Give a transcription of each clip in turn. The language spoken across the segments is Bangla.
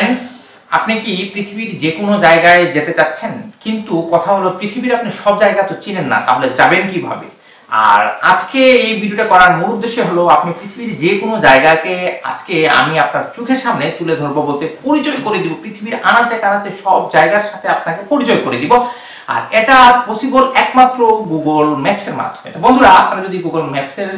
ফ্রেন্ডস, আপনি কি পৃথিবীর যে কোনো জায়গায় যেতে চাচ্ছেন, কিন্তু কথা হলো পৃথিবীর আপনি সব জায়গা তো চিনেন না, তাহলে যাবেন কিভাবে? আর আজকে এই ভিডিওটা করার মূল উদ্দেশ্য হলো আপনি পৃথিবীর যে কোনো জায়গাকে আজকে আমি আপনার চোখের সামনে তুলে ধরবো, বলতে পরিচয় করে দিব। পৃথিবীর আনাচে কানাচে সব জায়গার সাথে আপনাকে পরিচয় করে দিব। আর এটা পসিবল একমাত্র গুগল ম্যাপসের মাধ্যমে। বন্ধুরা, আপনারা যদি গুগল ম্যাপসের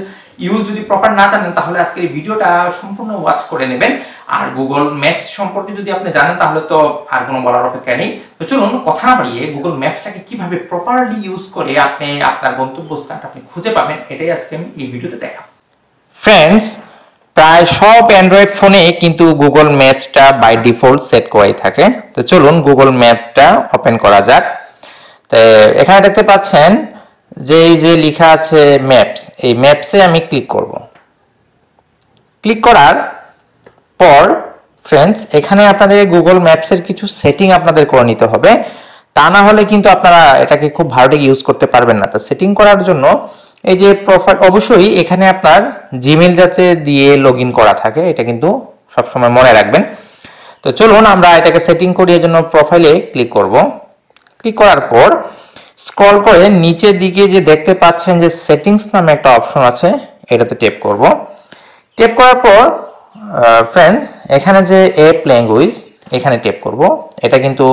ইউজ যদি প্রপার না জানেন, তাহলে আজকের এই ভিডিওটা সম্পূর্ণ ওয়াচ করে নেবেন। আর গুগল ম্যাপস সম্পর্কে যদি আপনি জানেন, তাহলে তো আর কোনো বলার অপেক্ষা নেই। তো চলুন কথা না বাড়িয়ে গুগল ম্যাপসটাকে কিভাবে প্রপারলি ইউজ করে আপনি আপনার গন্তব্যস্থানটা আপনি খুঁজে পাবেন, এটাই আজকে আমি এই ভিডিওতে দেখাবো। ফ্রেন্ডস, প্রায় সব অ্যান্ড্রয়েড ফোনে কিন্তু গুগল ম্যাপসটা বাই ডিফল্ট সেট করাই থাকে। তো চলুন গুগল ম্যাপটা ওপেন করা যাক। তো এখানে দেখতে পাচ্ছেন যে এই যে লেখা আছে ম্যাপস, এই ম্যাপসে আমি ক্লিক করব। ক্লিক করার পর ফ্রেন্ডস, এখানে আপনাদের গুগল ম্যাপসের কিছু সেটিং আপনাদের করে নিতে হবে, তা না হলে কিন্তু আপনারা এটাকে খুব ভালোভাবে ইউজ করতে পারবেন না। তো সেটিং করার জন্য এই যে প্রোফাইল, অবশ্যই এখানে আপনার জিমেইল যাতে দিয়ে লগইন করা থাকে, এটা কিন্তু সবসময় মনে রাখবেন। তো চলুন আমরা এটাকে সেটিং করি। এর জন্য প্রোফাইলে ক্লিক করব। ক্লিক করার পর স্ক্রল করে নিচের দিকে যে দেখতে পাচ্ছেন যে সেটিংস নামে একটা অপশন আছে, এটাতে ট্যাপ করব। ট্যাপ করার পর ফ্রেন্ডস, এখানে যে অ্যাপ ল্যাঙ্গুয়েজ, এখানে ট্যাপ করব। এটা কিন্তু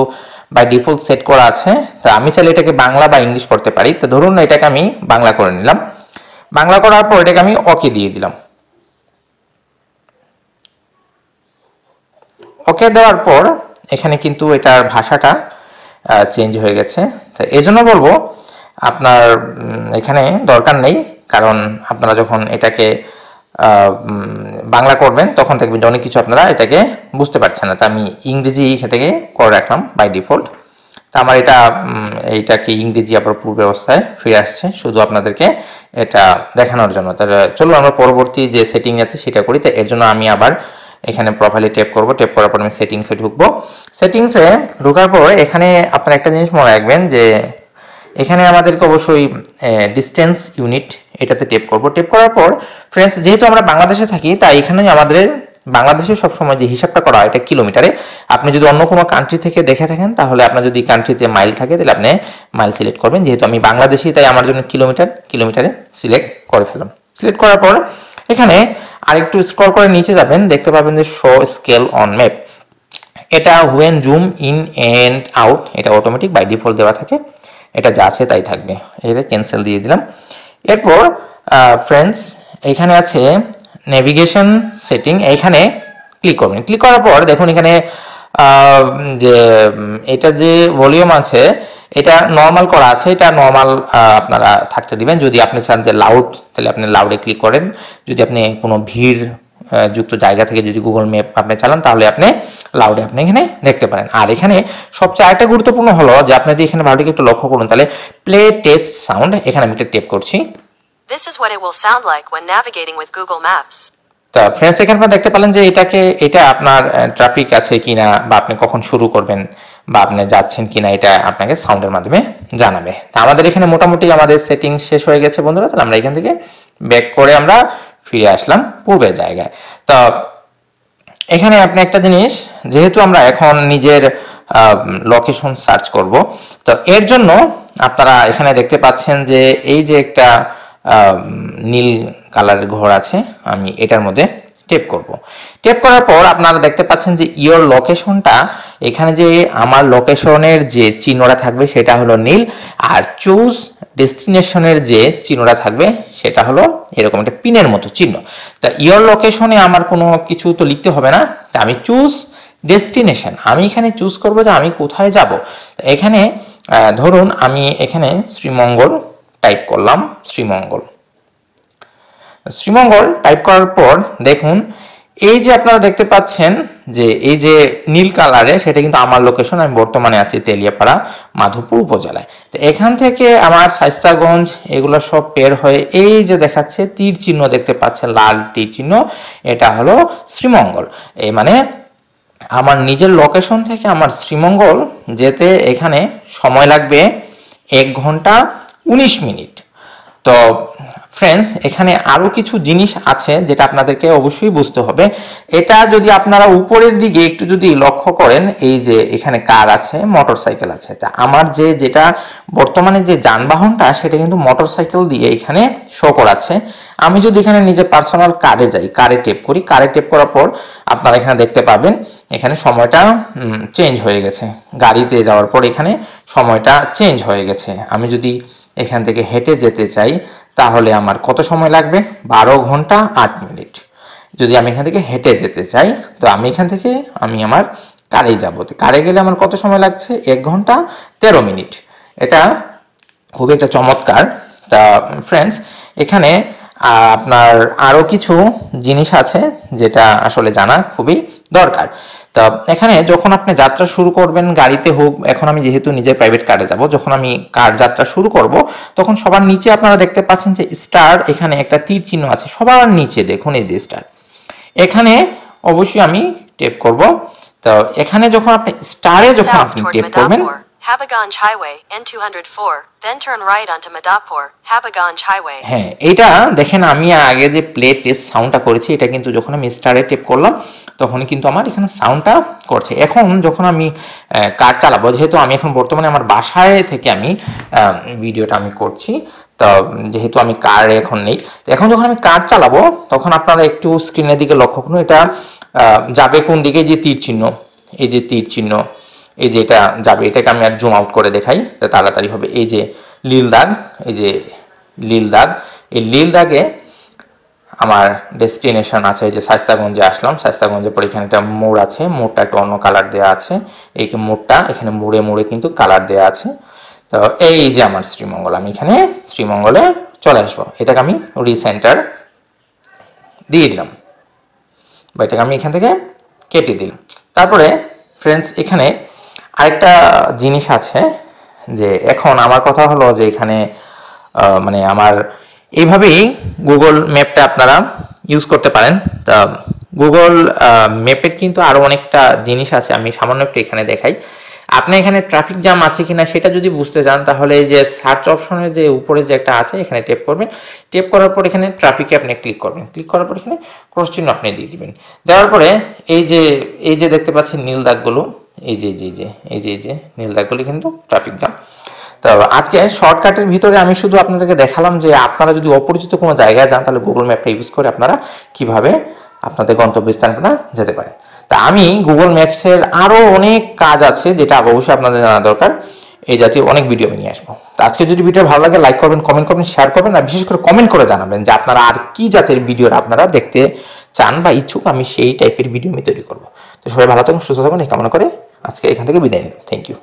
বাই ডিফল্ট সেট করা আছে। তো আমি চাইলে এটাকে বাংলা বা ইংলিশ করতে পারি। তো ধরুন এটাকে আমি বাংলা করে নিলাম। বাংলা করার পর এটাকে আমি ওকে দিয়ে দিলাম। ওকে দেওয়ার পর এখানে কিন্তু এটার ভাষাটা চেঞ্জ হয়ে গেছে। তো এই জন্য বলবো আপনার এখানে দরকার নেই, কারণ আপনারা যখন এটাকে বাংলা করবেন তখন দেখবেন যে অনেক কিছু আপনারা এটাকে বুঝতে পারছেন না। তো আমি ইংরেজি সেটাকে করে রাখলাম বাই ডিফল্ট। তো আমার এইটাকে ইংরেজি আবার পূর্ব অবস্থায় ফিরে আসছে, শুধু আপনাদেরকে এটা দেখানোর জন্য। তাহলে চলুন আমরা পরবর্তী যে সেটিং আছে সেটা করি। তো এর জন্য আমি আবার এখানে প্রোফাইলে ট্যাপ করব। ট্যাপ করার পর আমি সেটিংসে ঢুকবো। সেটিংসে ঢোকার পর এখানে আপনারা একটা জিনিস মনে রাখবেন যে এখানে আমাদেরকে অবশ্যই ডিস্টেন্স ইউনিট, এটাতে ট্যাপ করব। ট্যাপ করার পর ফ্রেন্ডস, যেহেতু আমরা বাংলাদেশে থাকি, তাই এখানে আমাদের বাংলাদেশে সবসময় যে হিসাবটা করা হয় এটা কিলোমিটারে। আপনি যদি অন্য কোনো কান্ট্রি থেকে দেখে থাকেন, তাহলে আপনার যদি কান্ট্রিতে মাইল থাকে তাহলে আপনি মাইল সিলেক্ট করবেন। যেহেতু আমি বাংলাদেশি, তাই আমার জন্য কিলোমিটারে সিলেক্ট করে ফেললাম। সিলেক্ট করার পর এখানে আরেকটু স্ক্রল করে নিচে যাবেন, দেখতে পাবেন যে শো স্কেল অন ম্যাপ। এটা when zoom in and out, এটা অটোমেটিক বাই ডিফল্ট দেওয়া থাকে। এটা যা আছে তাই থাকবে। এটা ক্যান্সেল দিয়ে দিলাম। এরপর ফ্রেন্ডস, এখানে আছে নেভিগেশন সেটিং, এইখানে ক্লিক করবেন। ক্লিক করার পর দেখুন এখানে যে এটা যে ভলিউম আছে এটা নর্মাল করা আছে, এটা নর্মাল আপনারা থাকতে দিবেন। যদি আপনি চান যে লাউড, তাহলে আপনি লাউডে ক্লিক করেন। যদি আপনি কোনো ভিড় যুক্ত জায়গা থেকে যদি গুগল ম্যাপ আপনি চালান, তাহলে আপনি লাউডে আপনি এখানে দেখতে পারেন। আর এখানে সবচেয়ে আরেকটা গুরুত্বপূর্ণ হলো যে আপনি যদি এখানে ভালোটি একটু লক্ষ্য করুন, তাহলে প্লে টেস্ট সাউন্ড, এখানে আমি একটা ট্যাপ করছি। This is what it will sound like when navigating with Google Maps. তা ফ্রেন্ডস, এখানে আপনারা দেখতে পেলেন যে এটা আপনার ট্রাফিক আছে কিনা, বা আপনি কখন শুরু করবেন, বা আপনি যাচ্ছেন কিনা, এটা আপনাকে সাউন্ডের মাধ্যমে জানাবে। তা আমাদের এখানে মোটামুটি আমাদের সেটিং শেষ হয়ে গেছে বন্ধুরা। তাহলে আমরা এখান থেকে ব্যাক করে আমরা ফিরে আসলাম পূর্বের জায়গায়। তো এখানে আপনি একটা জিনিস, যেহেতু আমরা এখন নিজের লোকেশন সার্চ করব, তো এর জন্য আপনারা এখানে দেখতে পাচ্ছেন যে এই যে একটা নীল কালারের ঘর আছে, আমি এটার মধ্যে ট্যাপ করব। ট্যাপ করার পর আপনারা দেখতে পাচ্ছেন যে ইওর লোকেশনটা, এখানে যে আমার লোকেশনের যে চিহ্নটা থাকবে সেটা হলো নীল, আর চুজ ডেস্টিনেশনের যে চিহ্নটা থাকবে সেটা হলো এরকম একটা পিনের মতো চিহ্ন। তা ইওর লোকেশনে আমার কোনো কিছু তো লিখতে হবে না, তা আমি চুজ ডেস্টিনেশন, আমি এখানে চুজ করব যে আমি কোথায় যাব। এখানে ধরুন আমি এখানে শ্রীমঙ্গল টাইপ করলাম। শ্রীমঙ্গল টাইপ করার পর দেখুন এই যে আপনারা দেখতে পাচ্ছেন যে এই যে নীল কালারে, সেটা কিন্তু আমার লোকেশন। আমি বর্তমানে আছি তেলিয়াপাড়া, মাধবপুর উপজেলায়। তো এখান থেকে আমার শায়েস্তাগঞ্জ এগুলো সব পের হয়ে এই যে দেখাচ্ছে তীর চিহ্ন দেখতে পাচ্ছেন, লাল তীর চিহ্ন, এটা হলো শ্রীমঙ্গল। এই মানে আমার নিজের লোকেশন থেকে আমার শ্রীমঙ্গল যেতে এখানে সময় লাগবে 1 ঘন্টা 19 মিনিট। তো ফ্রেন্ডস, এখানে আরো কিছু জিনিস আছে যেটা আপনাদেরকে অবশ্যই বুঝতে হবে। এটা যদি আপনারা উপরের দিকে একটু যদি লক্ষ্য করেন, এই যে এখানে কার আছে, মোটরসাইকেল আছে। তা আমার যেটা বর্তমানে যে যানবাহনটা সেটা কিন্তু মোটরসাইকেল দিয়ে এখানে শো করাচ্ছে। আমি যদি এখানে নিজে পার্সোনাল কারে যাই, কারে টেপ করি, কারে টেপ করার পর আপনারা এখানে দেখতে পাবেন এখানে সময়টা চেঞ্জ হয়ে গেছে। গাড়িতে যাওয়ার পর এখানে সময়টা চেঞ্জ হয়ে গেছে। আমি যদি এখান থেকে হেঁটে যেতে চাই তাহলে আমার কত সময় লাগবে, 12 ঘন্টা 8 মিনিট। যদি আমি এখান থেকে হেঁটে যেতে চাই তো আমি এখান থেকে আমার কারেই যাবো। কারে গেলে আমার কত সময় লাগছে, 1 ঘন্টা 13 মিনিট। এটা খুবই একটা চমৎকার। তা ফ্রেন্ডস, এখানে আপনার আরো কিছু জিনিস আছে যেটা আসলে জানা খুবই দরকার। তা এখানে যখন আপনি যাত্রা শুরু করবেন গাড়িতে হোক, এখন আমি যেহেতু নিজের প্রাইভেট কারে যাব, যখন আমি কার যাত্রা শুরু করব তখন সবার নিচে আপনারা দেখতে পাচ্ছেন যে স্টার, এখানে একটা তীর চিহ্ন আছে সবার নিচে, দেখুন এই যে স্টার। এখানে অবশ্যই আমি টেপ করব। তো এখানে যখন আপনি স্টারে যখন South আপনি toward টেপ করবেন, Madapur, Habaganj Highway, N204, then turn right onto Madapur, Habaganj Highway. হ্যাঁ, এটা দেখেন আমি আগে যে প্লে টেস্ট সাউন্ডটা করেছি এটা কিন্তু যখন আমি স্টারে টেপ করলাম তখনই কিন্তু আমার এখানে সাউন্ডটা করছে। এখন যখন আমি কার চালাবো, যেহেতু আমি এখন বর্তমানে আমার বাসায় থেকে আমি ভিডিওটা আমি করছি, তো যেহেতু আমি কার এখন নেই, তো এখন যখন আমি কার চালাবো তখন আপনারা একটু স্ক্রিনের দিকে লক্ষ্য করুন, এটা যাবে কোন দিকে, যে তীর চিহ্ন, এই যে তীর চিহ্ন, এই যে এটা যাবে, এটাকে আমি আর জুম আউট করে দেখাই তো তাড়াতাড়ি হবে। এই যে লীল দাগ, এই যে লীল দাগ, এই লীল দাগে আমার ডেস্টিনেশন আছে। এই যে শায়েস্তাগঞ্জে আসলাম, শায়েস্তাগঞ্জে পরে এখানে একটা মোড় আছে, মোড়টা একটু অন্য কালার দেওয়া আছে। এই মোড়টা এখানে মোড়ে মোড়ে কিন্তু কালার দেওয়া আছে। তো এই যে আমার শ্রীমঙ্গল, আমি এখানে শ্রীমঙ্গলে চলে আসবো। এটাকে আমি রিসেন্টার দিয়ে দিলাম বা এটাকে আমি এখান থেকে কেটে দিলাম। তারপরে ফ্রেন্ডস, এখানে আরেকটা জিনিস আছে যে এখন আমার কথা হলো যে এখানে মানে আমার এইভাবেই গুগল ম্যাপটা আপনারা ইউজ করতে পারেন। তা গুগল ম্যাপের কিন্তু আরও অনেকটা জিনিস আছে, আমি সামান্য একটু এখানে দেখাই। আপনি এখানে ট্রাফিক জ্যাম আছে কিনা সেটা যদি বুঝতে চান তাহলে এই যে সার্চ অপশনের যে উপরে যে একটা আছে এখানে টেপ করবেন। টেপ করার পর এখানে ট্রাফিকে আপনি ক্লিক করবেন। ক্লিক করার পর এখানে ক্রস চিহ্ন আপনি দিয়ে দিবেন। দেওয়ার পরে এই যে দেখতে পাচ্ছেন নীল দাগগুলো, এই যে নীল দাগগুলো কিন্তু ট্রাফিক জ্যাম। তো আজকে শর্টকাটের ভিতরে আমি শুধু আপনাদেরকে দেখালাম যে আপনারা যদি অপরিচিত কোনো জায়গায় যান তাহলে গুগল ম্যাপটা ইউজ করে আপনারা কিভাবে আপনাদের গন্তব্যস্থানে যেতে পারেন। তা আমি গুগল ম্যাপসের আরও অনেক কাজ আছে যেটা অবশ্যই আপনাদের জানা দরকার, এই জাতীয় অনেক ভিডিও আমি নিয়ে আসবো। তো আজকে যদি ভিডিও ভালো লাগে লাইক করবেন, কমেন্ট করবেন, শেয়ার করবেন, আর বিশেষ করে কমেন্ট করে জানাবেন যে আপনারা আর কি জাতের ভিডিও আপনারা দেখতে চান বা ইচ্ছুক, আমি সেই টাইপের ভিডিও আমি তৈরি করবো। তো সবাই ভালো থাকুন, সুস্থ থাকুন এই কামনা করে আজকে এখান থেকে বিদায় নিন। Thank you.